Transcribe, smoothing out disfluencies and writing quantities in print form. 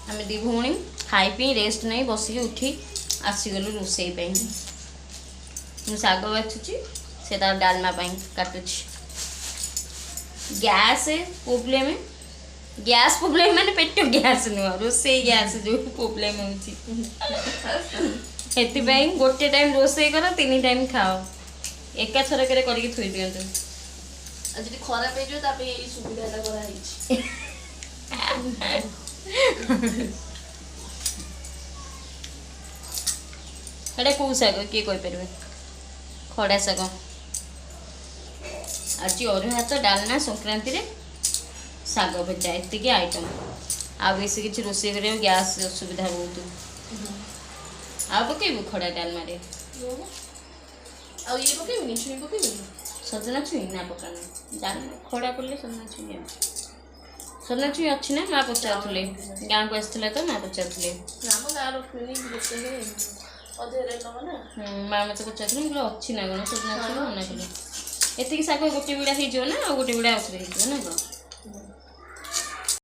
आम दी भौणी खाई P rest नहीं बसिक उठी आसीगलु रोसई मुझे शाग बाछुची से तार डालमा काटुची गैस प्रोब्लेम गैस प्रोब्लेम माने पेट गैस नुह रोसई गैस जो प्रोब्लेम होती गोटे टाइम रोसई कर 3 टाइम खाओ एका थरक करके थोई दिंतु आज खराब हो सुविधा एटा कौ शाग किए कहीपर खड़ा शाग आज अरुआ भात डालना संक्रांति रे शाग भजा एति आइटम आ बेसी किसी रोषे कर गैस असुविधा बहुत आ पकेबू खड़ा डालमा रे सजना छुई ना पकाना डाल खड़ा कर सजना छुई अच्छी ना माँ पचारे गाँव को आसते तो माँ पचारे माँ मत पचारे अच्छी ना कौन सजना छुई मना कले एति शाग गोटे बिड़ा हो ना गोटे बिड़ा आउे हो ना कौन